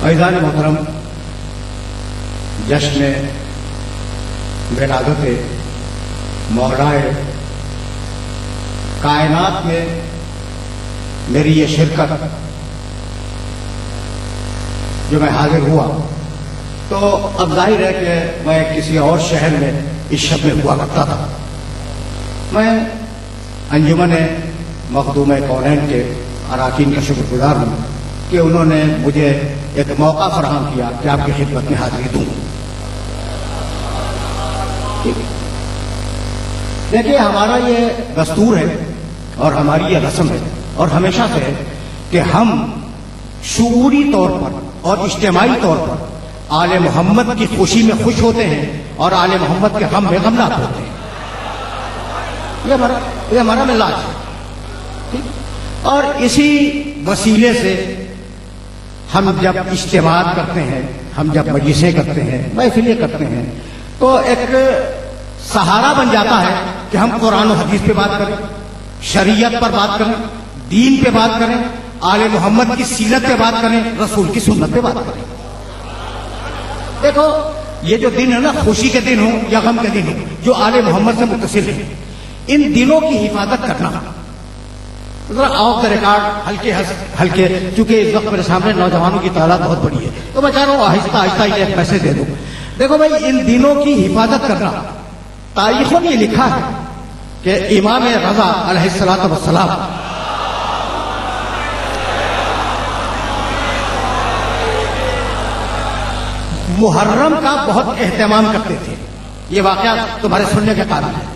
عزیزان محترم، جشن ولادت مولائے کائنات میں میری یہ شرکت جو میں حاضر ہوا تو اب ظاہر ہے کہ میں کسی اور شہر میں اس شب میں ہوا کرتا تھا. میں انجمن مخدوم کونین کے اراکین کا شکر گزار ہوں کہ انہوں نے مجھے ایک موقع فراہم کیا کہ آپ کی خدمت میں حاضری دوں. دیکھیے، ہمارا یہ دستور ہے اور ہماری یہ رسم ہے اور ہمیشہ سے ہے کہ ہم شعوری طور پر اور اجتماعی طور پر آل محمد کی خوشی میں خوش ہوتے ہیں اور آل محمد کے غم میں غمناک ہوتے ہیں. یہ ہمارا مزاج ہے. اور اسی وسیلے سے ہم جب اجتماع کرتے ہیں، ہم جب مجلسیں کرتے ہیں، محفلیں کرتے ہیں، تو ایک سہارا بن جاتا ہے کہ ہم قرآن و حدیث پہ بات کریں، شریعت پر بات کریں، دین پہ بات کریں، آل محمد کی سیرت پہ بات کریں، رسول کی سنت پہ بات کریں. دیکھو، یہ جو دن ہے نا، خوشی کے دن ہوں یا غم کے دن ہوں، جو آل محمد سے متصل ہیں، ان دنوں کی حفاظت کرنا ذرا آف دا ریکارڈ ہلکے چونکہ اس وقت میرے سامنے نوجوانوں کی تعداد بہت بڑی ہے تو میں چاہ رہا ہوں آہستہ آہستہ ایک میسج دے دوں. دیکھو بھائی، ان دنوں کی حفاظت کرنا، تاریخوں میں لکھا ہے کہ امام رضا علیہ الصلوۃ والسلام محرم کا بہت اہتمام کرتے تھے. یہ واقعہ تمہارے سننے کے قابل ہے.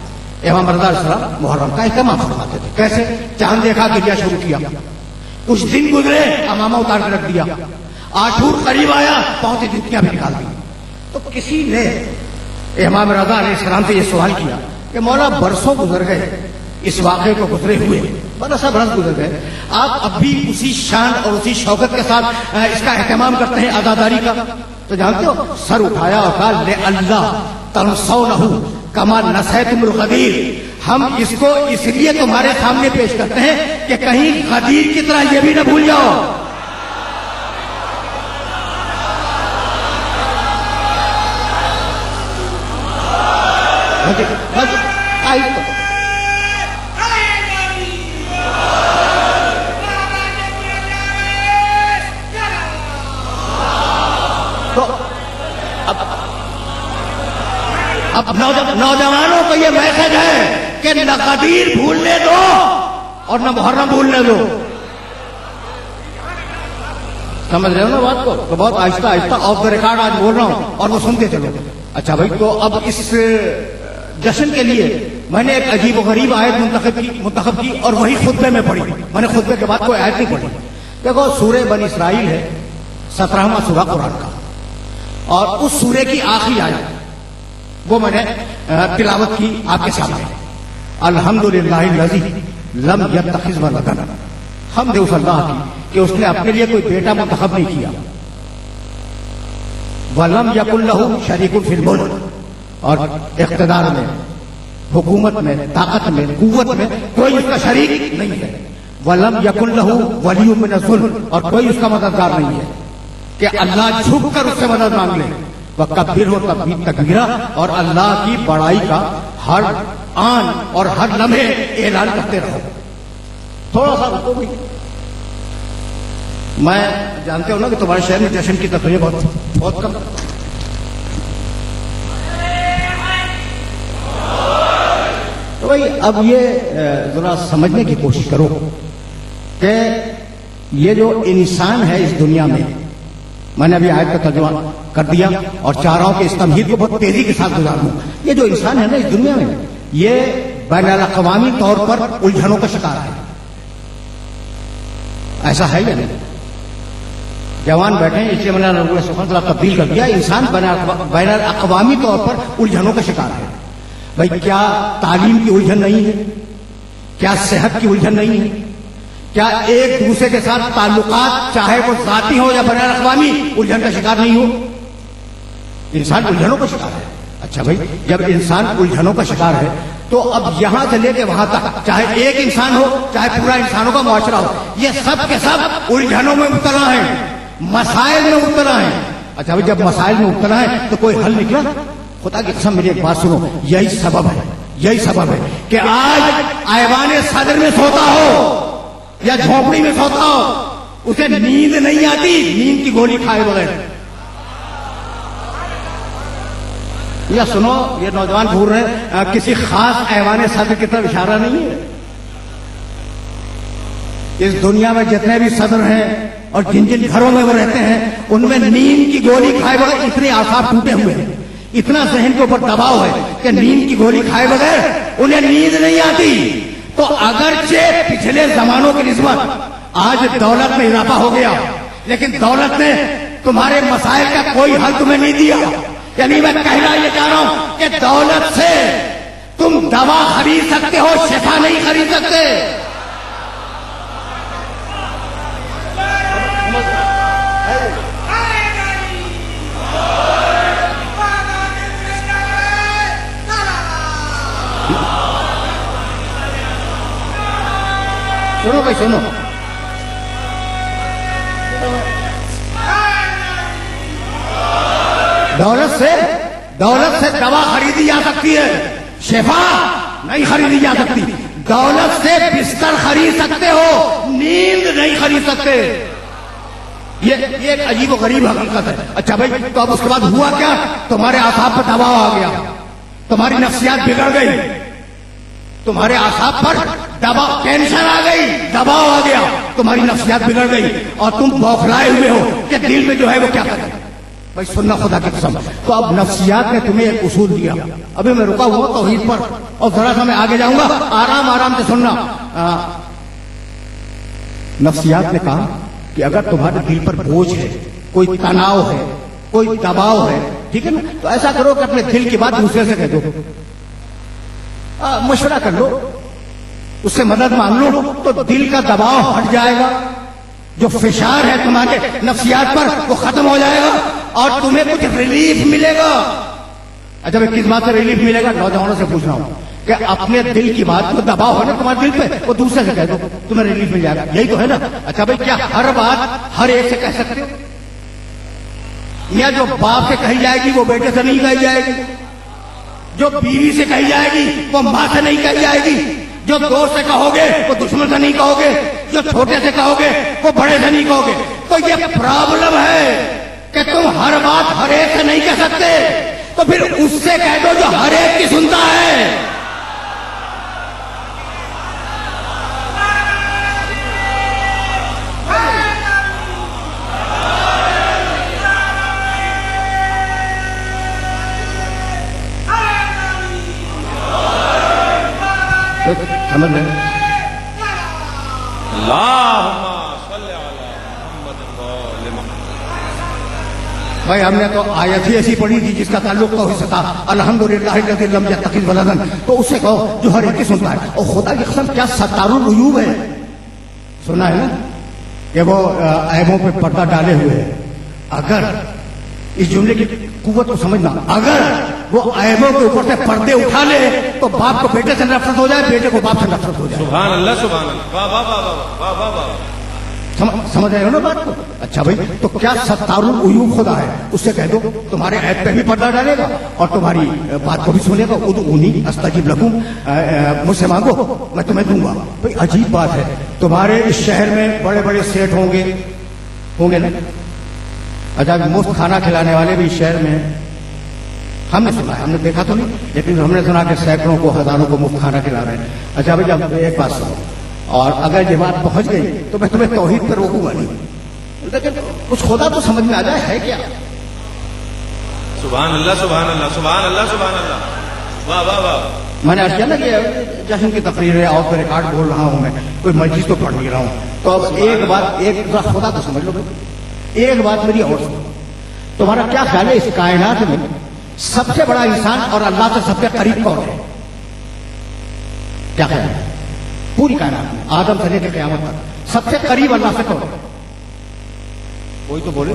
امام رضا علیہ السلام محرم کا اہتمام فرماتے تھے. کیسے؟ چاند دیکھا گریا شروع کیا، کچھ دن گزرے امامہ اتار کے رکھ دیا، آٹھور قریب آیا پاؤں سے جوتیاں بھی نکال دی. تو کسی نے امام رضا علیہ السلام سے یہ سوال کیا کہ مولا، برسوں گزر گئے اس واقعے کو گزرے ہوئے، برس گزر گئے، آپ اب بھی اسی شان اور اسی شوکت کے ساتھ اس کا اہتمام کرتے ہیں عزاداری کا؟ تو جانتے ہو، سر اٹھایا اور کہا لے اللہ تنسونہ کما نسیتم الغدیر، ہم اس کو اس لیے تمہارے سامنے پیش کرتے ہیں کہ کہیں غدیر کی طرح یہ بھی نہ بھول جاؤ. اب نوجوانوں کو یہ میسج ہے کہ نہ غدیر بھولنے دو اور نہ محرم بھولنے دو. سمجھ رہے ہو نا بات کو؟ تو بہت آہستہ آہستہ آف دا ریکارڈ آج بول رہا ہوں اور وہ سنتے چلو. اچھا بھائی، تو اب اس جشن کے لیے میں نے ایک عجیب و غریب آیت منتخب کی اور وہی خطبے میں پڑھی. میں نے خطبے کے بعد کوئی آیت نہیں پڑھی. دیکھو، سورہ بنی اسرائیل ہے، 17واں سورہ قرآن کا، اور اس سورے کی آخری آیت وہ میں نے تلاوت کی آپ کے سامنے. الحمدللہ الذی لم یتخذ ولدا، حمد اس اللہ کی کہ اس نے اپنے لیے کوئی بیٹا منتخب نہیں کیا. ولم یکن لہ شریک فی الملک، اور اقتدار میں، حکومت میں، طاقت میں، قوت میں کوئی اس کا شریک نہیں ہے. ولم یکن لہ ولی من الظلم، اور کوئی اس کا مددگار نہیں ہے کہ اللہ جھک کر اس سے مدد مانگ لے. وَكَبِّرْهُ تَكْبِيرًا، اور اللہ کی بڑائی کا ہر آن اور ہر لمحے اعلان کرتے رہو. تھوڑا سا رکو بھائی. میں جانتے ہوں نا کہ تمہارے شہر میں جشن کی تقریب بہت کم. تو بھائی، اب یہ ذرا سمجھنے کی کوشش کرو کہ یہ جو انسان ہے اس دنیا میں نے ابھی آیت کا ترجمہ کر دیا اور چاہ رہا ہوں کہ اس تمہید کو بہت تیزی کے ساتھ گزاروں. یہ جو انسان ہے نا اس دنیا میں، یہ بین الاقوامی طور پر الجھنوں کا شکار ہے. ایسا ہے یا نہیں؟ جوان بیٹھے ہیں، اس لیے میں نے رسول اللہ صلی اللہ علیہ وسلم تبدیل کر دیا. انسان بین الاقوامی طور پر الجھنوں کا شکار ہے. بھائی، کیا تعلیم کی الجھن نہیں ہے؟ کیا صحت کی الجھن نہیں ہے؟ کیا ایک دوسرے کے ساتھ تعلقات، چاہے وہ ذاتی ہو یا بین الاقوامی، الجھن کا شکار نہیں ہو؟ انسان الجھنوں کا شکار ہے. اچھا بھائی، جب انسان الجھنوں کا شکار ہے تو اب یہاں سے لے کے وہاں تک، چاہے ایک انسان ہو چاہے پورا انسانوں کا معاشرہ ہو، یہ سب کے سب الجھنوں میں مبتلا ہیں. مسائل میں اتر آئے. اچھا بھائی جب مسائل میں اتر آئے تو کوئی حل نکلا؟ خدا کی قسم میری ایک بات سنو, یہی سبب ہے کہ آج ایوان صدر میں سوتا ہو یا جھونپڑی میں سوتا ہو, اسے نیند نہیں آتی نیند کی گولی کھائے بغیر. یا سنو, یہ نوجوان گھور رہے ہیں, کسی خاص ایوان صدر کی طرف اشارہ نہیں ہے. اس دنیا میں جتنے بھی صدر ہیں اور جن جن گھروں میں وہ رہتے ہیں, ان میں نیند کی گولی کھائے بغیر اتنے اعصاب ٹوٹے ہوئے ہیں, اتنا ذہن کے اوپر دباؤ ہے کہ نیند کی گولی کھائے بغیر انہیں نیند نہیں آتی. تو اگرچہ پچھلے زمانوں کی نسبت آج دولت میں اضافہ ہو گیا, لیکن دولت نے تمہارے مسائل کا کوئی حل تمہیں نہیں دیا. یعنی میں کہنا یہ چاہ رہا ہوں کہ دولت سے تم دوا خرید سکتے ہو, شفا نہیں خرید سکتے. سنو بھائی سنو, دولت سے دوا خریدی جا سکتی ہے, شفا نہیں خریدی جا سکتی. دولت سے بستر خرید سکتے ہو, نیند نہیں خرید سکتے. یہ ایک عجیب و غریب حقیقت ہے. اچھا بھائی تو اب اس کے بعد ہوا کیا؟ تمہارے اعصاب پر دباؤ آ گیا, تمہاری نفسیات بگڑ گئی, تمہارے اعصاب پر دباؤ, ٹینشن آ گئی, دباؤ آ گیا, تمہاری نفسیات بگڑ گئی اور تم بوکھلائے ہوئے ہو کہ دل میں جو ہے وہ کیا کرے. بھائی سننا خدا کی قسم, تو اب نفسیات نے تمہیں ایک اصول دیا. ابھی میں رکا ہوا توحید پر اور ذرا سا میں آگے جاؤں گا, آرام سے سننا. نفسیات نے کہا کہ اگر تمہارے دل پر بوجھ ہے, کوئی تناؤ ہے, کوئی دباؤ ہے, ٹھیک ہے نا, تو ایسا کرو کہ اپنے دل کی بات دوسرے سے کہہ دو, مشورہ کر لو, اس سے مدد مانگ لو, تو دل کا دباؤ ہٹ جائے گا, جو فشار ہے تمہارے نفسیات پر وہ ختم ہو جائے گا اور تمہیں کچھ ریلیف ملے گا. اچھا میں کس بات سے ریلیف ملے گا؟ نوجوانوں سے پوچھ رہا ہوں کہ اپنے دل کی بات جو دباؤ ہے نا تمہارے دل پہ, وہ دوسرے سے کہہ دو, تمہیں ریلیف مل جائے گا. یہی تو ہے نا. اچھا بھائی کیا ہر بات ہر ایک سے کہہ سکتے ہو؟ یا جو باپ سے کہی جائے گی وہ بیٹے سے نہیں کہی جائے گی, جو بیوی سے کہی جائے گی وہ ماں سے نہیں کہی جائے گی, جو دوست سے کہو گے وہ دشمن سے نہیں کہو گے, جو چھوٹے سے کہو گے وہ بڑے سے نہیں کہو گے. تو یہ پرابلم ہے کہ تم ہر بات ہر ایک سے نہیں کہہ سکتے, تو پھر اس سے کہہ دو جو ہر ایک کی سنتا ہے. سمجھ لیں. بھائی ہم نے تو آیت ہی ایسی پڑھی تھی جس کا تعلق تو ہو سکتا الحمدللہ الذی لم یتخذ ولدا, تو اس سے کہو جو ہر ایک کی سنتا ہے. اور خدا کی قسم کیا ستار العیوب ہے, سنا ہے نا کہ وہ عیبوں پہ پردہ ڈالے ہوئے ہیں. اگر اس جملے کی قوت کو سمجھنا, اگر وہ عیبوں کے اوپر سے پردے اٹھا لے تو باپ کو بیٹے سے نفرت ہو جائے, بیٹے کو باپ سے نفرت ہو جائے. سبحان اللہ, سبحان اللہ, واہ واہ واہ واہ واہ واہ. سمجھ رہے ہو نا بات کو؟ اچھا بھائی تو کیا ستار العیوب خدا ہے, اس سے کہہ دو تمہارے عیب پہ بھی پردہ ڈالے گا اور تمہاری بات کو بھی سنے گا. ادعونی استجب لکم, مجھ سے مانگو میں تمہیں دوں گا. بھائی عجیب بات ہے, تمہارے اس شہر میں بڑے بڑے سیٹ ہوں گے نا. اچھا مفت کھانا کھلانے والے بھی اس شہر میں ہم نے سنا ہے, ہم نے دیکھا تو نہیں, لیکن ہم نے سنا کہ سینکڑوں کو ہزاروں کو مفت کھانا کھلا رہے ہیں. اچھا بھائی جب ایک بات سنو, اور اگر یہ بات پہنچ گئی تو میں تمہیں توحید پر روکوں گا نہیں, لیکن کچھ خدا تو سمجھ میں آ جائے ہے کیا. سبحان اللہ, سبحان اللہ, سبحان اللہ, سبحان اللہ, واہ واہ واہ. میں نے عرض کیا نا کہ جشن کی تقریر ہے اور پہ ریکارڈ بول رہا ہوں, میں کوئی مجلس تو پڑھ نہیں رہا ہوں. تو اب ایک بات, ایک خدا تو سمجھ لو بھائی, ایک بات میری اور سنو. تمہارا کیا خیال ہے اس کائنات میں سب سے بڑا انسان اور اللہ سے سب سے قریب کون ہے؟ کیا خیال ہے پوری کائنات میں آدم سے لے کے قیامت تک سب سے قریب اللہ سے کون ہے؟ کوئی تو بولے.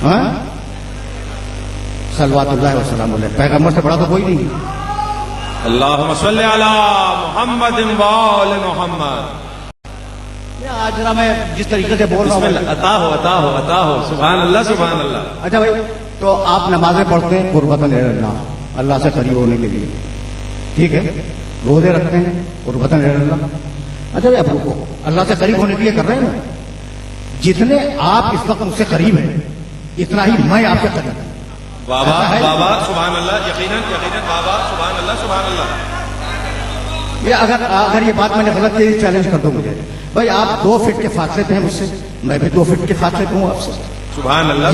ہاں صلوات اللہ وسلام علیہ, پیغمبر سے بڑا تو کوئی نہیں. اللہم صلی علی محمد و آل محمد. آج ذرا میں جس طریقے سے بول رہا بسم ہوں. اللہ. عطا ہو عطا ہو عطا ہو. سبحان اللہ سبحان اللہ. اچھا بھائی، تو آپ نمازیں پڑھتے ہیں قربتاً اللہ، اللہ سے قریب ہونے کے لیے، ٹھیک ہے. روزے رکھتے ہیں قربتاً اللہ. اچھا بھائی، اب رکو، اللہ سے قریب ہونے کے لیے کر رہے ہیں نا. جتنے آپ اس وقت مجھ سے قریب ہیں اتنا ہی میں آپ سے قریب ہوں. بابا ایسا ہے؟ بابا سبحان اللہ. یقیناً یقیناً بابا سبحان اللہ سبحان اللہ. یہ اگر یہ بات میں نے غلط کی چیلنج کر دو مجھے. بھائی آپ 2 فٹ کے فاصلے پہ ہیں مجھ سے، میں بھی 2 فٹ کے فاصلے پہ ہوں آپ سے. سبحان اللہ.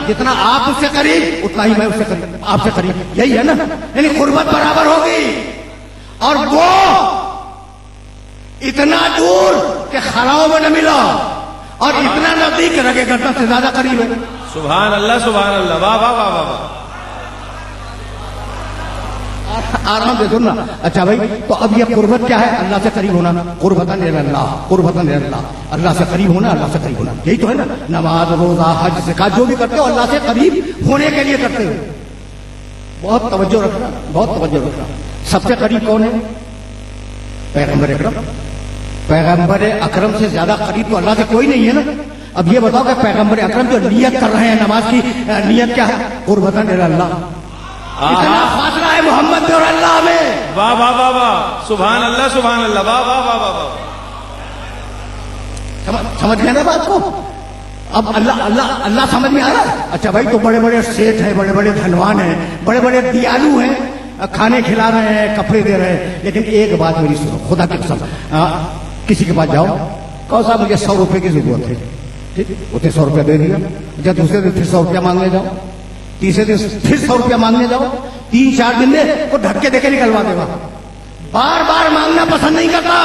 جتنا آپ اس سے قریب اتنا ہی میں اس سے قریب، آپ سے قریب. یہی ہے نا، یعنی قربت برابر ہوگی. اور وہ اتنا دور کہ خلاؤں میں نہ ملا، اور اتنا نزدیک رگے گردن سے زیادہ قریب ہے. سبحان اللہ سبحان اللہ. واہ واہ واہ واہ واہ. آرام سے سننا. اچھا بھائی، تو اب یہ قربت کیا ہے؟ اللہ سے قریب ہونا. قربتاً اللہ، قربتاً اللہ، اللہ سے قریب ہونا، اللہ سے قریب ہونا. یہی تو ہے نا. نماز، روزہ، حج، زکات جو بھی کرتے ہو اللہ سے قریب ہونے کے لیے کرتے ہو. بہت توجہ رکھنا، بہت توجہ رکھنا. سب سے قریب کون ہے؟ پیغمبر اکرم. پیغمبر اکرم سے زیادہ قریب تو اللہ سے کوئی نہیں ہے نا. اب یہ بتاؤ کہ پیغمبر اکرم جو نیت کر رہے ہیں نماز کی، نیت کیا ہے؟ قربتاً اللہ. اتنا فاصلہ ہے محمد اور اللہ میں. واہ واہ واہ واہ. سبحان اللہ سبحان اللہ. واہ واہ واہ واہ واہ. سمجھ گئے نا بات کو؟ اب اللہ اللہ اللہ سمجھ میں آ رہا ہے. اچھا بھائی، تو بڑے بڑے سیٹ ہیں، بڑے بڑے دھنوان ہیں، بڑے بڑے دیالو ہیں، کھانے کھلا رہے ہیں، کپڑے دے رہے ہیں. لیکن ایک بات میری سنو، خدا کی قسم، کسی کے پاس جاؤ، کہو صاحب مجھے 100 روپے کی ضرورت ہے، ٹھیک، اسے 100 روپیہ دے دیا. جب دوسرے دن پھر 100 روپیہ مانگنے جاؤ، تیسرے دن پھر 100 روپیہ مانگنے جاؤ، 3-4 دن میں وہ ڈھک کے دے کے نکلوا دے گا. بار بار مانگنا پسند نہیں کرتا.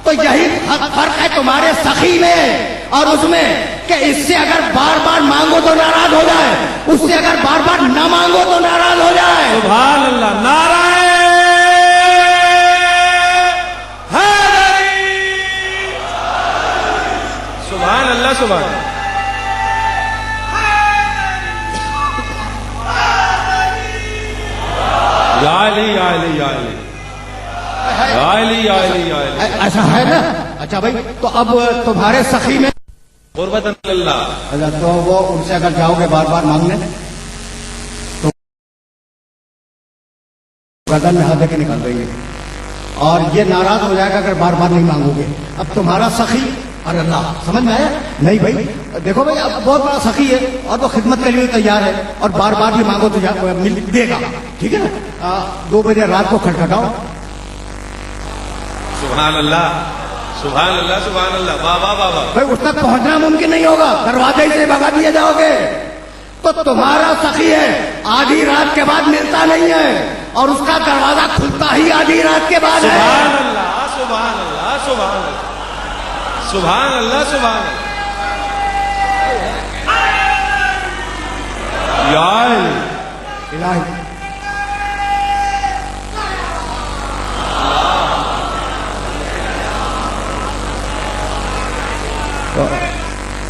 تو یہی فرق ہے تمہارے سخی میں اور اس میں، کہ اس سے اگر بار بار مانگو تو ناراض ہو جائے، اس سے اگر بار بار نہ مانگو تو ناراض ہو جائے. سبحان اللہ. نعرہ حیدری. سبحان اللہ سبحان اللہ. یا علی یا علی یا علی یا علی یا علی یا علی. ایسا ہے نا. اچھا بھائی، تو اب تمہارے سخی میں قربت اللہ. اچھا، تو وہ ان سے اگر جاؤ گے بار بار مانگنے تو گردن میں ہاتھ دے کے نکال دیں گے، اور یہ ناراض ہو جائے گا اگر بار بار نہیں مانگو گے. اب تمہارا سخی اور اللہ، سمجھ میں آیا؟ نہیں بھائی، دیکھو بھائی، اب بہت بڑا سخی ہے اور وہ خدمت کے لیے تیار ہے، اور بار بار بھی مانگو تو مل دے گا، ٹھیک ہے نا. 2 بجے رات کو کھٹکھٹاؤ. سبحان اللہ سبحان اللہ سبحان اللہ. واہ واہ واہ واہ. بھائی اس تک پہنچنا ممکن نہیں ہوگا، دروازے سے بھگا دیے جاؤ گے. تو تمہارا سخی ہے آدھی رات کے بعد ملتا نہیں ہے، اور اس کا دروازہ کھلتا ہی آدھی رات کے بعد ہے. سبحان اللہ سبحان اللہ سبحان اللہ سبحان اللہ سبحان اللہ. یا الہی.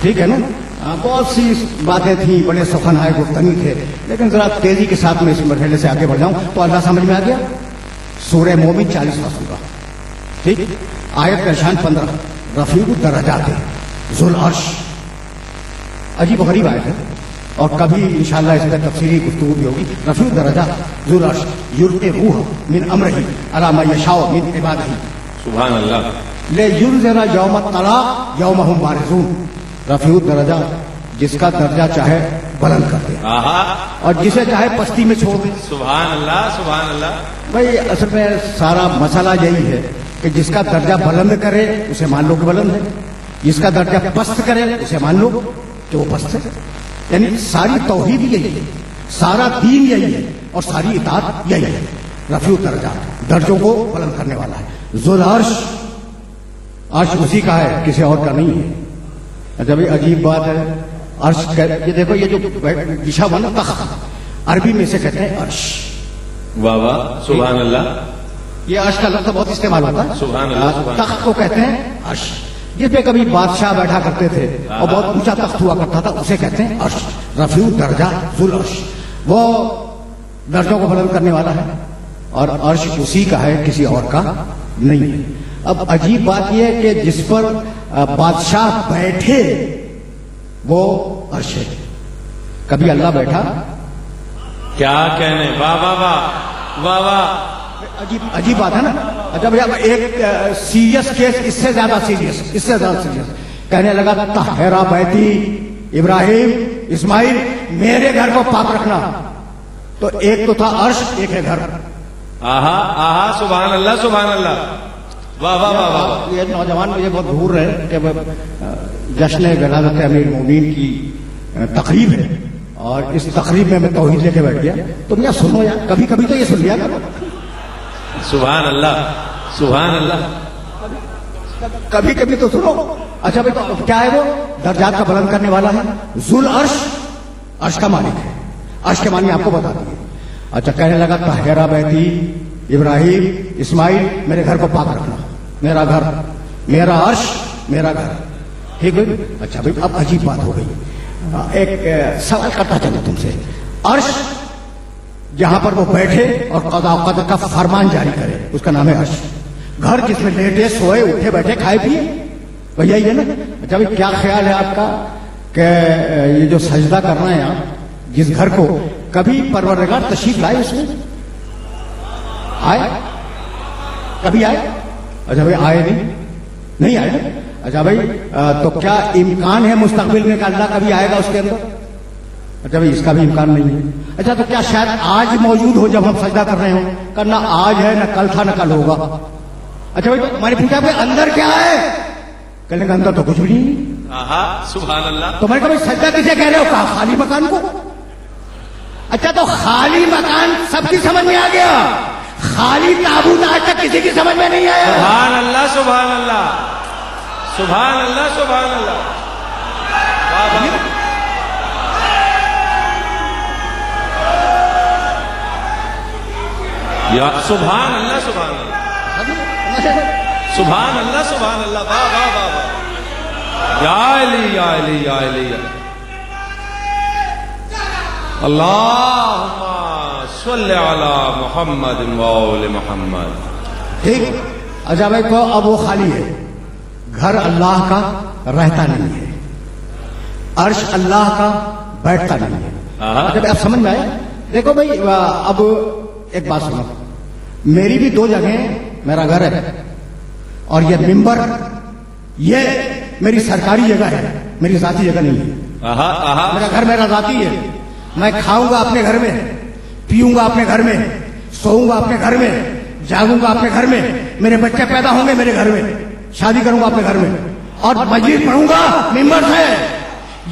ٹھیک ہے نا. بہت سی باتیں تھیں، بڑے سخنائے گفتگو تھے، لیکن ذرا تیزی کے ساتھ میں اس مرحلے سے آگے بڑھ جاؤں تو اللہ سمجھ میں آ گیا. سورہ مومن 40واں سورہ، ٹھیک، آیت کا شان 15. رفیع الدرجات ذو العرش. عجیب و غریب آیت ہے، اور کبھی انشاءاللہ اس پر تفصیلی گفتگو بھی ہوگی. رفیع الدرجات ذو العرش یلقی الروح من امرہ علی من یشاء من عبادہ. سبحان اللہ. لینذر یوم الطلاق یوم ہم بارزون. رفیع الدرجات، جس کا درجہ چاہے بلند کر دے آہا. اور جسے چاہے پستی میں چھوڑ دے. سبحان اللہ سبحان اللہ. بھائی اصل میں سارا مسئلہ یہی ہے کہ جس کا درجہ بلند کرے اسے مان لو کہ بلند ہے، جس کا درجہ پست کرے اسے مان لو کہ وہ پست ہے. یعنی ساری توحید یہی ہے، سارا دین یہی ہے، اور ساری اطاعت یہی ہے. رفیع الدرجات، درجوں کو بلند کرنے والا ہے. ذو العرش، عرش اسی کا ہے، کسی اور کا نہیں ہے. اچھا بھائی، عجیب بات ہے. عرش یہ دیکھو، یہ جو بچھا ہوا نا تخت، عربی میں سے کہتے ہیں عرش. واہ واہ سبحان اللہ. یہ عرش کا لفظ بہت استعمال ہوتا ہے. سبحان اللہ سبحان اللہ. تخت کو کہتے ہیں عرش. جس پہ کبھی بادشاہ بیٹھا کرتے تھے اور بہت اونچا تخت ہوا کرتا تھا، اسے کہتے ہیں عرش. رفیع الدرجات ذو العرش، وہ درجوں کو بلند کرنے والا ہے، اور عرش اسی کا ہے، کسی اور کا نہیں ہے. اب عجیب بات یہ ہے کہ جس پر بادشاہ بیٹھے وہ عرش ہے. کبھی اللہ بیٹھا؟ کیا کہنے، واہ واہ واہ واہ واہ. عجیب بات ہے نا. اچھا بھیا ایک سیریس کیس اس سے زیادہ سیریس کہنے لگا طہرا بیتی ابراہیم اسماعیل میرے گھر کو پاک رکھنا. تو ایک تو تھا عرش، ایک ہے گھر. آہا آہا سبحان اللہ سبحان اللہ، واہ واہ واہ واہ. یہ نوجوان مجھے بہت گھور رہے ہیں کہ جشن ولادت امیر المومنین کی تقریب ہے اور اس تقریب میں توحید لے کے بیٹھ گیا. تم یہ سنو یار، کبھی کبھی تو یہ سن لیا کرو. سبحان اللہ سبحان اللہ. کبھی کبھی تو سنو. اچھا بھائی تو کیا ہے وہ؟ درجات کا بلند کرنے والا ہے، ذل عرش، عرش کا مالک ہے. عرش کے معنی آپ کو بتا دیے. اچھا کہنے لگا طہرا بیتی ابراہیم اسماعیل میرے گھر کو پاک رکھنا. میرا گھر، میرا عرش، میرا گھر. ٹھیک ہے. اچھا بھائی اب عجیب بات ہو گئی. ایک سوال کرتا چلو تم سے. عرش جہاں پر وہ بیٹھے اور قضاء و قدر کا فرمان جاری کرے اس کا نام ہے عرش. گھر جس میں لیٹے سوئے اٹھے بیٹھے کھائے پیے بھیا یہ نا. اچھا بھائی کیا خیال ہے آپ کا کہ یہ جو سجدہ کرنا ہے آپ جس گھر کو، کبھی پروردگار تشریف لائے اس میں؟ آئے؟ کبھی آئے؟ اچھا بھائی آئے نہیں آئے. اچھا بھائی تو کیا امکان ہے مستقبل میں کہ اللہ کبھی آئے گا اس کے اندر؟ اچھا بھائی اس کا بھی امکان نہیں ہے. اچھا تو کیا شاید آج موجود ہو جب ہم سجدہ کر رہے ہوں؟ کہ نہ آج ہے نہ کل تھا نہ کل ہوگا. اچھا بھائی میں نے پوچھا بھائی اندر کیا ہے؟ کہنے کا اندر تو کچھ بھی نہیں. آہا سبحان اللہ. تو میں نے کہا بھائی سجدہ کسے کہہ رہے ہو؟ کہا خالی مکان کو. اچھا تو خالی مکان سب کی سمجھ میں آ گیا، خالی تابوت آج تک کسی کی سمجھ میں نہیں آیا. سبحان اللہ سبحان اللہ سبحان اللہ سبحان اللہ. واہ واہ. یا سبحان اللہ سبحان اللہ سبحان اللہ سبحان اللہ. واہ واہ واہ واہ. یا علی یا علی یا علی یا اللہم صلی علی محمد و آل محمد. ٹھیک. اچھا بھائی تو اب وہ خالی ہے، گھر اللہ کا رہتا نہیں ہے، عرش اللہ کا بیٹھتا نہیں ہے. اچھا اب سمجھ میں آیا؟ دیکھو بھائی اب ایک بات سنو. میری بھی دو جگہیں، میرا گھر ہے اور یہ ممبر، یہ میری سرکاری جگہ ہے، میری ذاتی جگہ نہیں ہے. میرا گھر میرا ذاتی ہے. میں کھاؤں گا اپنے گھر میں، پیوں گا اپنے گھر میں، سوؤں گا اپنے گھر میں، جاگوں گا اپنے گھر میں، میرے بچے پیدا ہوں گے میرے گھر میں، شادی کروں گا اپنے گھر میں اور مجلس پڑھوں گا ممبر سے.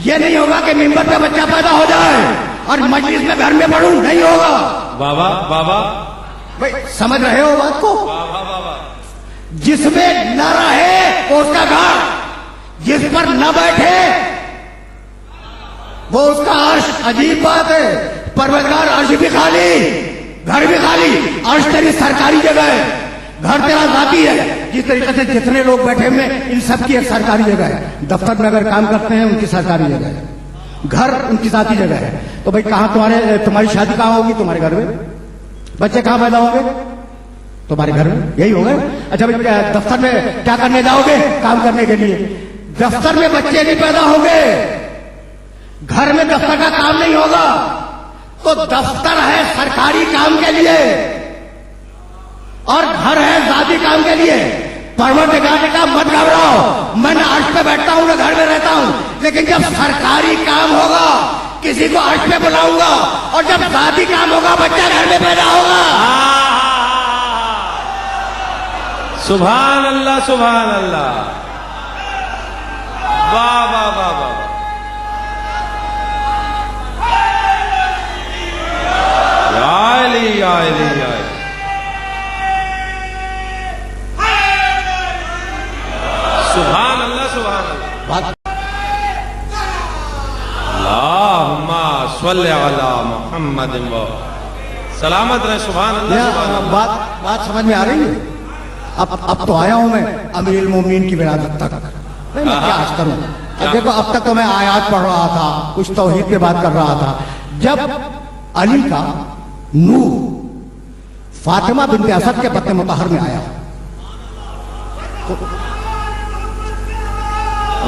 یہ نہیں ہوگا کہ ممبر پہ بچہ پیدا ہو جائے اور مجلس میں گھر میں پڑھوں، نہیں ہوگا. بابا بابا بھائی سمجھ رہے ہو بات کو؟ بابا بابا. جس میں نہ رہے وہ اس کا گھر، جس پر نہ بیٹھے وہ اس کا عرش. عجیب بات ہے. پروردگار عرش بھی خالی، گھر بھی خالی. عرش تیری سرکاری جگہ ہے، گھر تیرا ذاتی ہے. جس طریقے سے جتنے لوگ بیٹھے ہوئے ان سب کی ایک سرکاری جگہ ہے. دفتر میں اگر کام کرتے ہیں ان کی سرکاری جگہ ہے، گھر ان کی ذاتی جگہ ہے. تو بھائی کہاں تمہاری شادی کہاں ہوگی؟ تمہارے گھر میں. بچے کہاں پیدا ہوں گے؟ تمہارے گھر میں. یہی ہوگا. اچھا بھائی دفتر میں کیا کرنے جاؤ گے؟ کام کرنے کے لیے. دفتر میں بچے نہیں پیدا ہوں گے، گھر میں دفتر کا کام نہیں ہوگا. تو دفتر ہے سرکاری کام کے لیے اور گھر ہے ذاتی کام کے لیے. پروردگار نے کہا مت گھبراؤ، میں نہ عرش پہ بیٹھتا ہوں نہ گھر میں رہتا ہوں، لیکن جب سرکاری کام ہوگا کسی کو عرش پہ بلاؤں گا اور جب ذاتی کام ہوگا بچہ گھر میں پیدا ہوگا. سبحان اللہ سبحان اللہ. واہ واہ واہ واہ. یا علی یا علی یا علی. سبحان اللہ سبحان اللہ. اللہم صلی علی محمد و سلامت رہے. سبحان اللہ سبحان اللہ. بات سمجھ میں آ رہی ہے؟ اب تو آیا ہوں میں امیر المومنین کی ولادت تک. میں کیا عرض کروں؟ دیکھو اب تک تو میں آیات پڑھ رہا تھا، کچھ توحید پہ بات کر رہا تھا. جب علی کا نور فاطمہ بنت اسد کے بطن مطہر میں آیا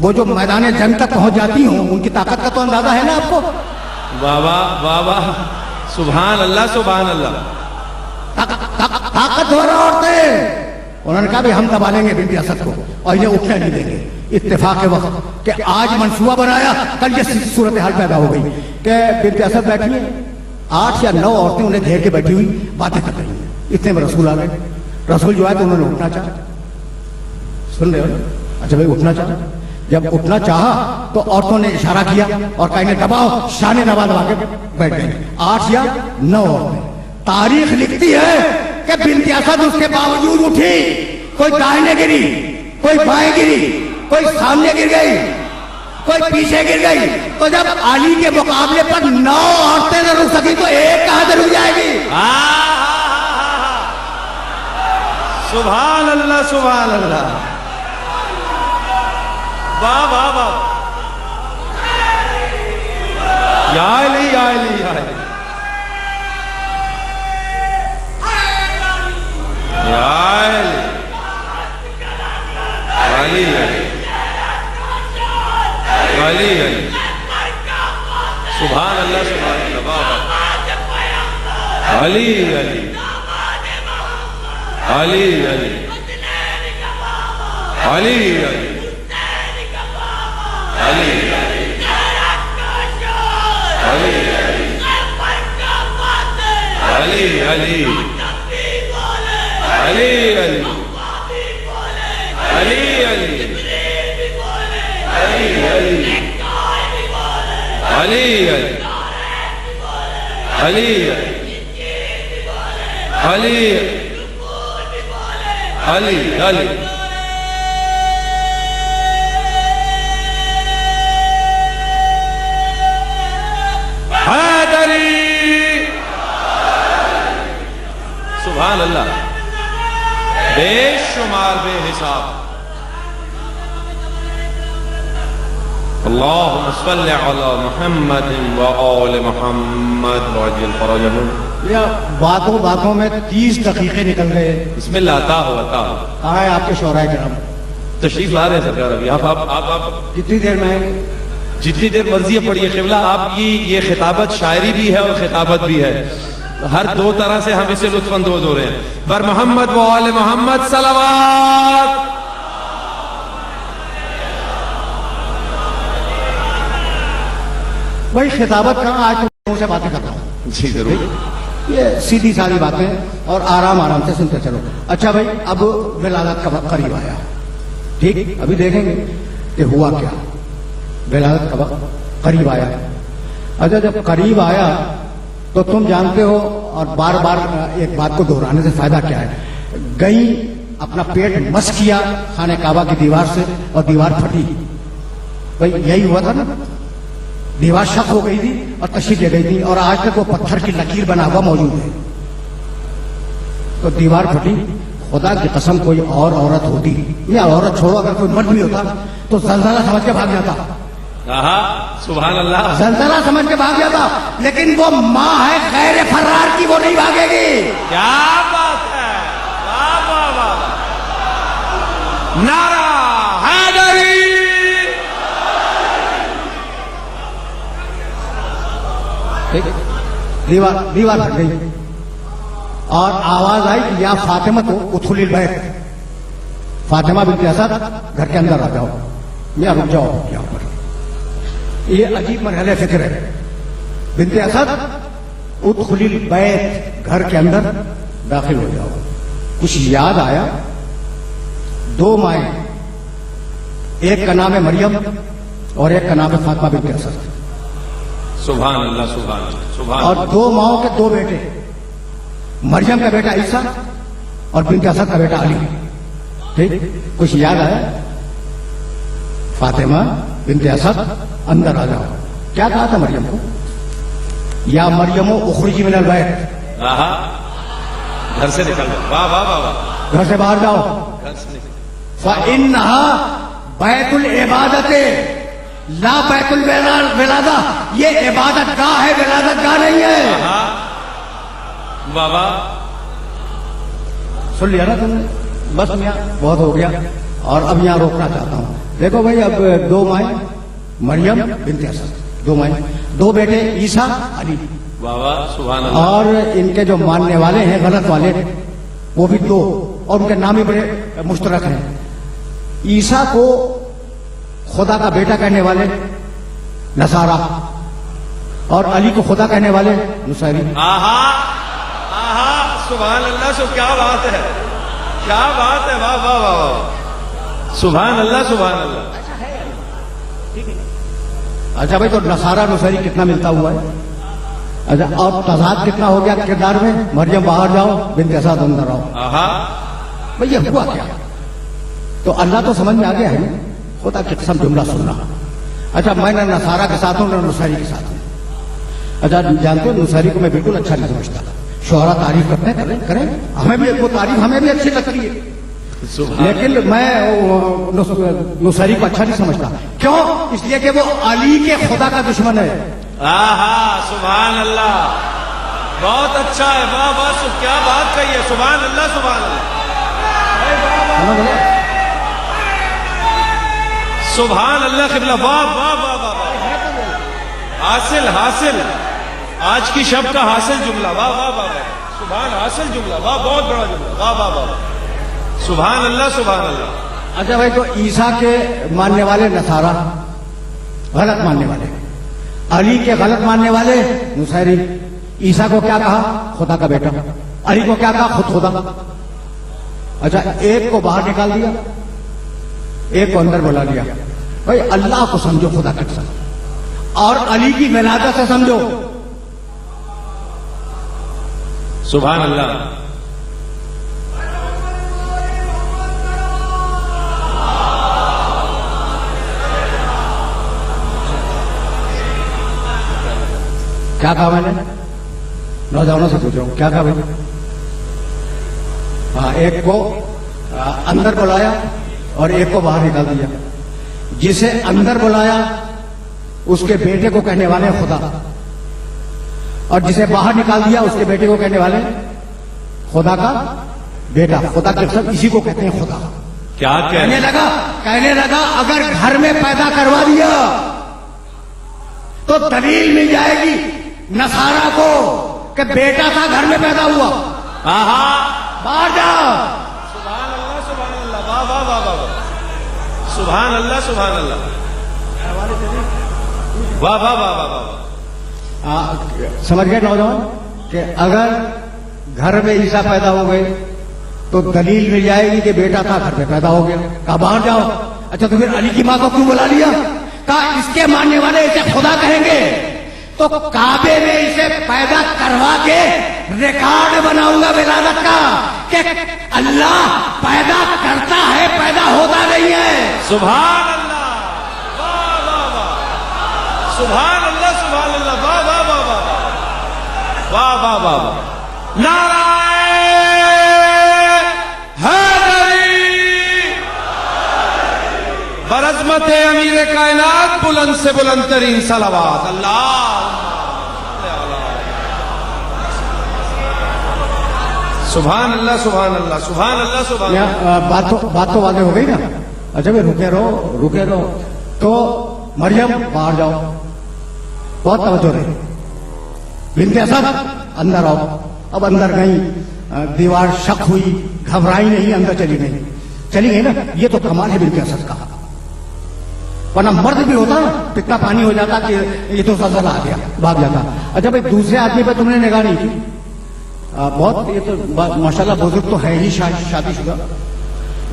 وہ جو میدان جنگ تک پہنچ جاتی ہوں ان کی طاقت کا تو اندازہ ہے نا آپ کو. بابا بابا سبحان اللہ سبحان اللہ. طاقتور عورتیں. انہوں نے کہا بھی ہم دبا لیں گے بنت اسد کو اور یہ اٹھنے نہیں دیں گے. اتفاق کے وقت کہ آج منصوبہ بنایا, کل یہ صورتحال پیدا ہو گئی کہ بنت اسد بیٹھی ہے, 8 یا 9 عورتیں انہیں گھیر کے بیٹھی ہوئی باتیں کر رہی ہیں. اتنے میں رسول آ گئے. رسول جو ہے تو انہوں نے اٹھنا چاہا. سن رہے ہو؟ اچھا بھائی اٹھنا چاہا. جب اٹھنا چاہا تو عورتوں نے اشارہ کیا اور کہیں گے دباؤ, شانے دبا دبا کے بیٹھ گئے. 8 یا 9 عورتیں. تاریخ لکھتی ہے کہ بنت اسد اس کے باوجود اٹھی. کوئی دائیں گری, کوئی بائیں گری, کوئی سامنے گر گئی, کوئی پیچھے گر گئی. تو جب علی کے مقابلے پر 9 عورتیں نہ رک سکی تو ایک کہاں سے رک جائے گی؟ سبحان اللہ سبحان اللہ. واہ واہ واہ. یا علی یا علی یا علی یا علی علی علی علی. سبحان اللہ سبحان اللہ. بابا علی علی علی علی علی علی علی علی علی سبحان اللہ. بے شمار بے حساب. اللہم صلی علی محمد و آل محمد وعجل فرجہم. باتوں باتوں میں 30 دقیقے نکل گئے. بسم اللہ. عطا ہو عطا ہو. کہاں ہے آپ کے شعراء کرام؟ تشریف لا رہے ہیں سرکار. ابھی آپ کتنی دیر میں آئیں گے؟ جتنی دیر مرضی ہے پڑھیے. قبلہ آپ کی یہ خطابت شاعری بھی ہے اور خطابت بھی ہے. ہر 2 طرح سے ہم اسے لطف اندوز ہو رہے ہیں. بر محمد و آل محمد صلوات. بھائی خطابت کہاں, آج تو سے باتیں کرتا ہوں. جی ضرور. یہ سیدھی ساری باتیں اور آرام آرام سے سنتے چلو. اچھا بھائی, اب ولادت کا وقت قریب آیا. ٹھیک, ابھی دیکھیں گے کہ ہوا کیا. ولادت کا وقت قریب آیا. اچھا جب قریب آیا تو تم جانتے ہو, اور بار بار ایک بات کو دہرانے سے فائدہ کیا ہے. گئی, اپنا پیٹ مس کیا خانہ کعبہ کی دیوار سے اور دیوار پھٹی. بھائی یہی ہوا تھا نا, دیوار شق ہو گئی تھی اور تشریف لے گئی تھی, اور آج تک وہ پتھر کی لکیر بنا ہوا موجود ہے. تو دیوار پھٹی. خدا کی قسم کوئی اور عورت ہوتی, یا عورت چھوڑو اگر کوئی مرد بھی ہوتا تو زلزلہ سمجھ کے بھاگ جاتا. سبحان اللہ. زلزلہ سمجھ کے بھاگ جاتا. لیکن وہ ماں ہے غیر فرار کی, وہ نہیں بھاگے گی. کیا بات ہے. واہ واہ واہ. نعرہ حیدری. دیوار پھٹ گئی اور آواز آئی کہ یا فاطمہ تو ادخلی البیت. فاطمہ بنت اسد گھر کے اندر آ جاؤ, یا رک جاؤ یہاں پر. یہ عجیب مرحلہ فکر ہے. بنت اسد ادخلی البیت, گھر کے اندر داخل ہو جاؤ. کچھ یاد آیا. 2 مائیں, ایک کا نام ہے مریم اور ایک کا نام ہے فاطمہ بنت اسد. سبحان اللہ سبحان اللہ سبحان. اور 2 ماؤں کے 2 بیٹے, مریم کا بیٹا عیسیٰ اور بنت اسد کا بیٹا علی. ٹھیک, کچھ یاد آیا. فاطمہ بنت اسد اندر آ جاؤ. کیا کہا تھا مریم کو؟ یا مریم اخرجی من البیت. گھر سے نکل جاؤ. واہ واہ واہ واہ. گھر سے باہر جاؤ. گھر سے نکل. فإنها بیت العبادت لا بیت الولادہ. یہ عبادت گاہ ہے, ولادت گاہ نہیں ہے. بابا سن لیا نا تم نے؟ بس میاں بہت ہو گیا. اور اب یہاں روکنا چاہتا ہوں. دیکھو بھائی، اب دو مائیں مریم بنت اسد، دو مائیں، دو بیٹے عیسیٰ علی، واہ واہ سبحان اللہ. اور ان کے جو ماننے والے ہیں غلط والے وہ بھی دو، اور ان کے نام ہی بڑے مشترک ہیں. عیسیٰ کو خدا کا بیٹا کہنے والے نصارہ، اور علی کو خدا کہنے والے نصیری. آہا آہا سبحان اللہ. کیا بات ہے، کیا بات ہے، واہ واہ واہ واہ سبحان اللہ سبحان اللہ. اچھا بھائی، تو نصارہ نصیری کتنا ملتا ہوا ہے؟ اچھا، اور تضاد کتنا ہو گیا کردار میں؟ مریم باہر جاؤ، بنت اسد اندر آؤ. آہا بھئی یہ ہوا کیا؟ تو اللہ تو سمجھ میں آ گیا ہے نا، خدا کی قسم جملہ سننا. اچھا، میں نہ نصارہ کے ساتھ ہوں نہ نصیری کے ساتھ ہوں. اچھا، جانتے ہو نصیری کو میں بالکل اچھا نہیں سمجھتا. شعرا تعریف کرتے ہیں، کریں، ہمیں بھی وہ تعریف ہمیں بھی اچھی لگتی ہے، لیکن میں نصیری کو اچھا نہیں سمجھتا. کیوں؟ اس لیے کہ وہ علی کے خدا کا دشمن ہے. آہا سبحان اللہ، بہت اچھا ہے، واہ واہ کیا بات کہی ہے، سبحان اللہ سبحان اللہ سبحان اللہ. قبلہ واہ واہ واہ واہ حاصل حاصل، آج کی شب کا حاصل جملہ، واہ واہ واہ سبحان، حاصل جملہ، واہ بہت بڑا جملہ، واہ واہ واہ سبحان اللہ سبحان اللہ. اچھا بھائی، تو عیسیٰ کے ماننے والے نصارہ، غلط ماننے والے. علی کے غلط ماننے والے نصیری. عیسیٰ کو کیا کہا؟ خدا کا بیٹا. علی کو کیا کہا؟ خود خدا. اچھا، ایک کو باہر نکال دیا، ایک کو اندر بلا لیا. بھائی اللہ کو سمجھو خدا کا قسم، اور علی کی ولادت سے سمجھو. سبحان اللہ. کیا کہا میں نے؟ نوجوانوں سے پوچھ رہا ہوں، کیا کہا بھائی؟ ہاں، ایک کو اندر بلایا اور ایک کو باہر نکال دیا. جسے اندر بلایا اس کے بیٹے کو کہنے والے خدا، اور جسے باہر نکال دیا اس کے بیٹے کو کہنے والے خدا کا بیٹا. خدا کے سب اسی کو کہتے ہیں خدا. کیا کہنے لگا اگر گھر میں پیدا کروا دیا تو دلیل مل جائے گی نصارہ کو کہ بیٹا تھا گھر میں پیدا ہوا. آہا باہر جا. سبحان اللہ سبحان اللہ، واہ واہ واہ واہ سبحان اللہ سبحان اللہ، واہ واہ واہ واہ واہ. سمجھ گئے نوجوان کہ اگر گھر میں عیسیٰ پیدا ہو گئے تو دلیل مل جائے گی کہ بیٹا تھا گھر میں پیدا ہو گیا. کہا باہر جاؤ. اچھا، تو پھر علی کی ماں کو کیوں بلا لیا؟ کہا اس کے ماننے والے اسے خدا کہیں گے تو کعبے میں اسے پیدا کروا کے ریکارڈ بناؤں گا ولادت کا کہ اللہ پیدا کرتا ہے، پیدا ہوتا نہیں ہے. سبحان اللہ، واہ واہ واہ سبحان اللہ سبحان اللہ، واہ واہ واہ واہ واہ واہ واہ واہ. نعرہ حیدری برعظمت امیر کائنات، بلند سے بلند ترین صلوات. اللہ سبحان اللہ سبحان اللہ سبحان اللہ سبحان اللہ. بات تو واضح ہو گئی نا. اچھا بھائی، رکے رہو. تو مریم باہر جاؤ، بہت توجہ رہے. بنت اسد اندر آؤ. اب اندر گئی، دیوار شک ہوئی، گھبرائی نہیں، اندر چلی گئی نا. یہ تو کمال ہے بنت اسد کا. ورنہ مرد بھی ہوتا نا تو اتنا پانی ہو جاتا کہ یہ تو زلزلہ آ گیا، بھاگ جاتا. اچھا بھائی، دوسرے آدمی پہ تم نے نگاہ نہیں کی. بہت، یہ تو ماشاءاللہ بزرگ تو ہے ہی شادی شدہ.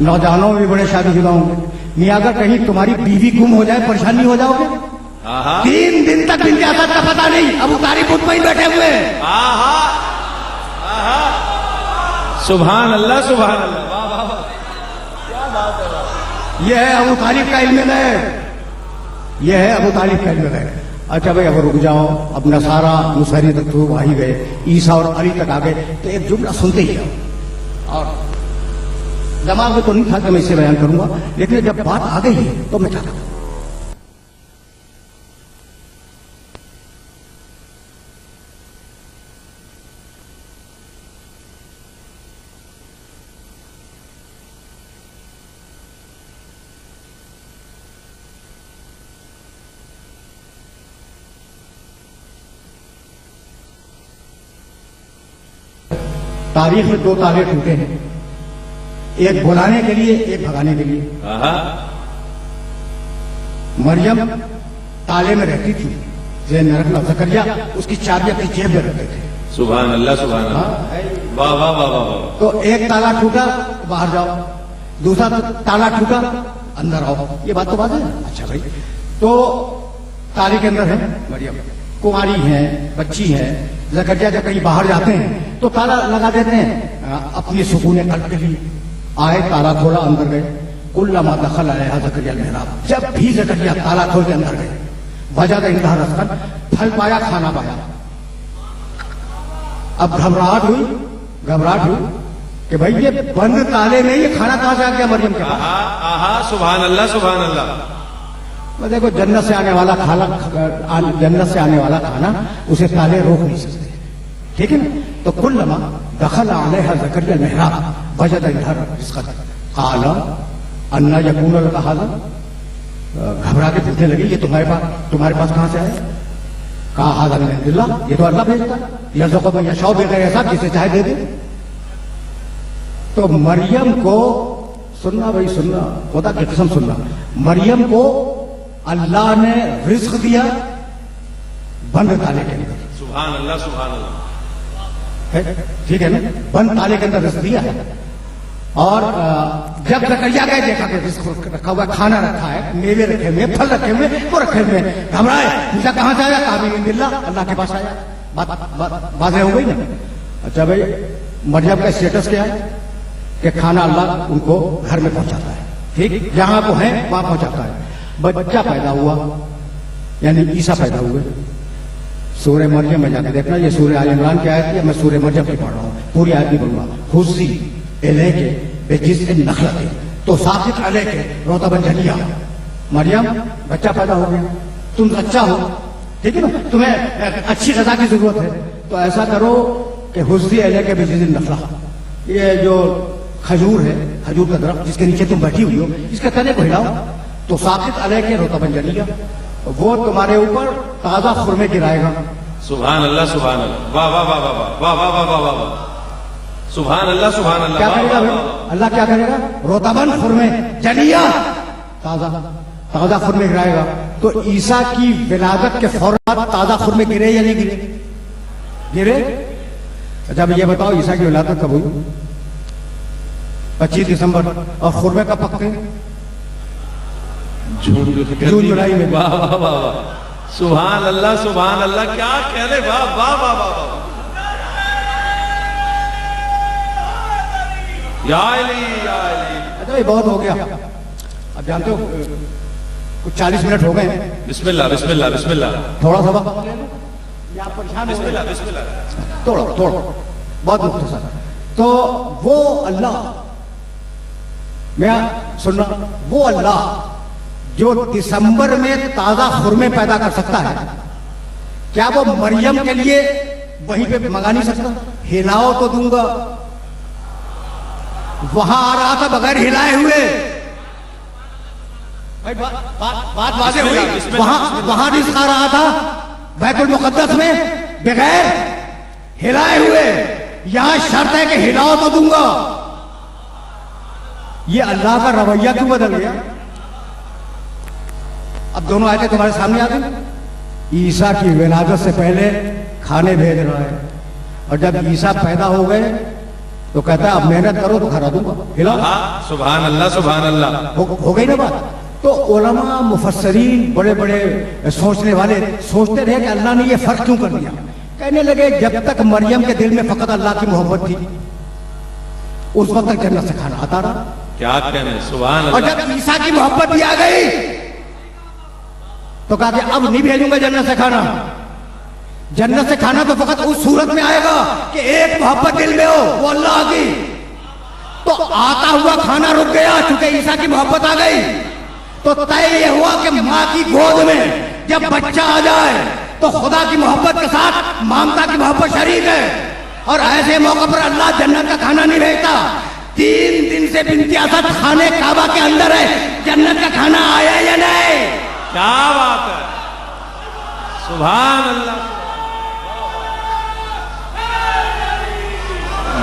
نوجوانوں میں بھی بڑے شادی شدہ ہوں گے. میاں اگر کہیں تمہاری بیوی گم ہو جائے پریشانی ہو جاؤ گے. 3 دن تک بنت اسد کا پتہ نہیں. ابو طالب مطمئن بیٹھے ہوئے. سبحان اللہ سبحان اللہ، واہ واہ واہ کیا بات ہے. یہ ہے ابو طالب کا علم غیب، یہ ہے ابو طالب کا علم غیب. اچھا بھائی، اب رک جاؤ. اب نصارہ نصیری تک تو آ ہی گئے، عیسیٰ اور علی تک آ گئے. تو ایک جملہ سنتے ہی جاؤ، اور دماغ میں تو نہیں تھا کہ میں اسے بیان کروں گا، لیکن جب بات آ گئی ہے تو میں چاہتا ہوں تاریخ میں 2 تالے ٹوٹے ہیں، ایک بلانے کے لیے، ایک بھگانے کے لیے۔ مریم تالے میں رہتی تھی، ذہن میں رکھنا، زکریا اس کی چابی اپنی جیب میں رکھتے تھے۔ سبحان اللہ سبحان اللہ، واہ واہ واہ واہ۔ تو ایک تالا ٹوٹا باہر جاؤ، دوسرا تالا ٹوٹا اندر آؤ، یہ بات تو بات ہے۔ اچھا بھائی، تو تالے کے اندر ہے مریم، کماری ہیں، بچی ہے۔ زکریا جب کہیں باہر جاتے ہیں تو تالا لگا دیتے ہیں اپنی سکون قلب کے لیے۔ آئے، تالا کھولا، اندر گئے۔ کلما دخل علیہا زکریا المحراب، جب بھی زکریا تالا کھول کے اندر گئے، وجد عندہا رزقا، پھل پایا، کھانا پایا۔ اب گھبراہٹ ہوئی کہ بھائی یہ بند تالے میں یہ کھانا کہاں سے آ گیا مریم کے پاس؟ سبحان اللہ سبحان اللہ۔ دیکھو جنت سے آنے والا کھانا اسے تالے روک نہیں سکتے، ٹھیک ہے نا؟ تو کلما دخل علیہا زکریا المحراب وجد عندہا رزقا قال انا یکون لک ھذا، گھبرا کے پوچھنے لگی یہ تمہارے پاس کہاں سے آیا؟ کہا ھذا من عند اللہ، یہ تو اللہ بھیجتا ہے، یرزق من یشاء بغیر حساب، جسے چاہے دے دے۔ تو مریم کو سننا بھائی، سننا، خدا کی قسم سننا، مریم کو اللہ نے رزق دیا بند تالے کے اندر۔ سبحان اللہ سبحان اللہ، ٹھیک ہے نا؟ بند تالے کے اندر رزق دیا ہے۔ اور جب زکریا گئے دیکھا کہ رزق رکھا ہوا، کھانا رکھا ہے، میوے رکھے ہوئے، پھل رکھے ہوئے، وہ رکھے ہوئے، گھبرائے، پوچھا کہاں سے آیا؟ کہا من اللہ، اللہ کے پاس آیا۔ بات واضح ہو گئی نا؟ اچھا بھائی، مریم کا اسٹیٹس کیا ہے کہ کھانا اللہ ان کو گھر میں پہنچاتا ہے، ٹھیک، جہاں وہ ہیں وہاں پہنچاتا ہے۔ بچہ پیدا ہوا، یعنی عیسیٰ پیدا ہوئے۔ سورہ مریم میں جا کے دیکھنا، یہ سورہ آل عمران کی آیت ہے، میں سورہ مریم کی پڑھ رہا ہوں، پوری آیت نہیں بولوں گا۔ حزی الیک بجذع النخلۃ تساقط علیک رطبا جنیا، مریم بچہ پیدا ہو گیا، تم بچہ ہو، ٹھیک ہے نا؟ تمہیں اچھی غذا کی ضرورت ہے، تو ایسا کرو کہ حزی الیک بجذع النخلۃ، یہ جو کھجور ہے، کھجور کا درخت جس کے نیچے تم بیٹھی ہوئی ہو، اس کے تنے کو ہلاؤ، تو ساقط علیک رطبا جنیا، وہ تمہارے اوپر تازہ خرمے گرائے گا۔ سبحان اللہ سبحان اللہ، واہ واہ واہ واہ واہ واہ واہ واہ واہ، سبحان اللہ سبحان اللہ۔ کیا کرے گا اللہ؟ کیا کرے گا؟ رطباً، خرمے، جنیا، تازہ خرمے گرائے گا۔ تو عیسیٰ کی ولادت کے فوراً تازہ خرمے گرے یا نہیں گرے؟ گرے۔ اچھا یہ بتاؤ عیسیٰ کی ولادت کب ہوئی؟ 25 دسمبر، اور خرمے کب پکتے؟ جون جولائی میں۔ واہ واہ واہ واہ، سبحان اللہ سبحان اللہ، کیا کہہ رہے، واہ واہ واہ واہ واہ، یا علی یا علی۔ اچھا یہ بہت ہو گیا، اب جانتے ہو کچھ 40 منٹ ہو گئے ہیں۔ بسم اللہ بسم اللہ بسم اللہ، تھوڑا سا وقت یا پریشان بسم اللہ بسم اللہ، توڑو بہت مختصر۔ تو وہ اللہ، میں سننا، وہ اللہ جو دسمبر میں تازہ خرمے پیدا کر سکتا ہے، کیا وہ مریم کے لیے وہیں پہ منگا نہیں سکتا؟ ہلاؤ تو دوں گا، وہاں آ رہا تھا بغیر ہلائے ہوئے، بات واضح ہوئی، وہاں رزق آ رہا تھا بیت المقدس میں بغیر ہلائے ہوئے، یہاں شرط ہے کہ ہلاؤ تو دوں گا۔ یہ اللہ کا رویہ کیوں بدل گیا؟ اب دونوں آیتیں تمہارے سامنے آ گئی۔ عیسیٰ کی ولادت سے پہلے کھانے بھیج رہا ہے، اور جب عیسیٰ پیدا ہو گئے تو کہتا ہے اب محنت کرو تو کھلا دوں گا، ہلاؤ۔ سبحان اللہ سبحان اللہ، ہو گئی نا بات؟ تو علماء، مفسرین، بڑے بڑے سوچنے والے سوچتے رہے کہ اللہ نے یہ فرق کیوں کر دیا؟ کہنے لگے جب تک مریم کے دل میں فقط اللہ کی محبت تھی اس وقت تک جنت سے کھانا آتا رہا۔ کیا کہنے، سبحان اور اللہ۔ جب عیسیٰ کی محبت بھی آ گئی تو کہا کہ اب نہیں بھیجوں گا جنت سے کھانا، جنت سے کھانا تو فقط اس صورت میں آئے گا کہ ایک محبت دل میں ہو، وہ اللہ کی۔ تو آتا ہوا کھانا رک گیا چونکہ عیسیٰ کی محبت آ گئی، تو طے یہ ہوا کہ ماں کی گود میں جب بچہ آ جائے تو خدا کی محبت کے ساتھ مامتا کی محبت شریک ہے، اور ایسے موقع پر اللہ جنت کا کھانا نہیں بھیجتا۔ 3 دن سے بامتیازات خانے کعبہ کے اندر ہے، جنت کا کھانا آیا یا نہیں؟ کیا بات ہے، سبحان اللہ،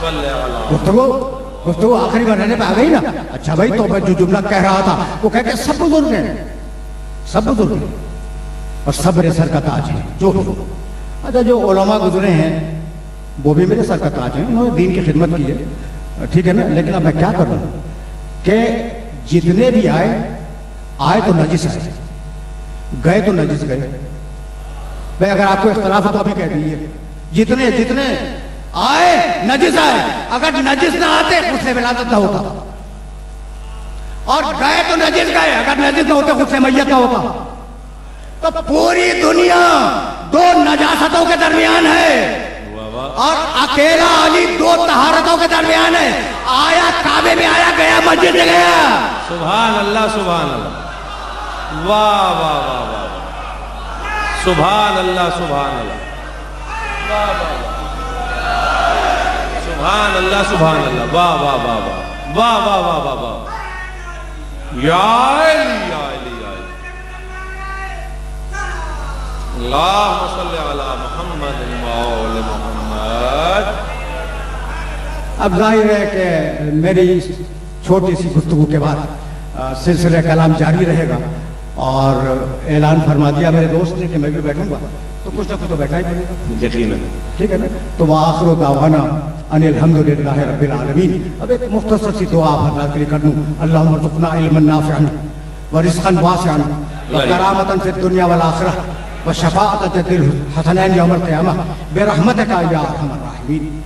صلی اللہ گفتگو آخری مرحلے پہ آ گئی نا. اچھا بھائی تو میں جو جملہ کہہ رہا تھا وہ کہہ کہ سب بزرگ ہیں, سب بزرگ ہیں اور صبر سر کا تاج ہے جو بھی. اچھا جو علماء گزرے ہیں وہ بھی میرے سر کا تاج ہیں, انہوں نے دین کی خدمت کی ہے, ٹھیک ہے نا. لیکن اب میں کیا کروں کہ جتنے بھی آئے تو نجس آئے, گئے تو نجس گئے. بھائی اگر آپ کو اختلاف ہو تو ابھی کہہ دیجیے, جتنے آئے نجس آئے, اگر نجس نہ آتے غسل ولادت نہ ہوتا, اور گئے تو نجس گئے, اگر نجس نہ ہوتے غسل میت نہ ہوتا. تو پوری دنیا دو نجاستوں کے درمیان ہے اور اکیلا علی دو طہارتوں کے درمیان ہے. آیا کعبے میں آیا, گیا مسجد میں گیا. سبحان اللہ سبحان اللہ, واہ واہ واہ واہ, سبحان اللہ سبحان اللہ, واہ واہ سبحان اللہ سبحان اللہ, واہ واہ واہ واہ واہ واہ واہ واہ واہ, یا علی یا علی یا علی, اللہم صلی علی محمد و آل محمد. اب ظاہر ہے کہ میری چھوٹی سی گفتگو کے بعد سلسلہ کلام جاری رہے گا, اور اعلان فرما دیا میرے دوست نے کہ میں بھی بیٹھوں گا, تو کچھ نہ کچھ تو بیٹھا ہی پڑے گا, یقیناً, ٹھیک ہے نا. تو وآخر دعوانا ان الحمدللہ رب العالمین. اب ایک مختصر سی دعا آپ حضرات کے لیے کر دوں. اللہم ارزقنا علما نافعا ورزقا واسعا وکرامتا فی الدنیا والآخرہ وشفاعة الحسنین یوم القیامہ برحمتک یا ارحم الراحمین.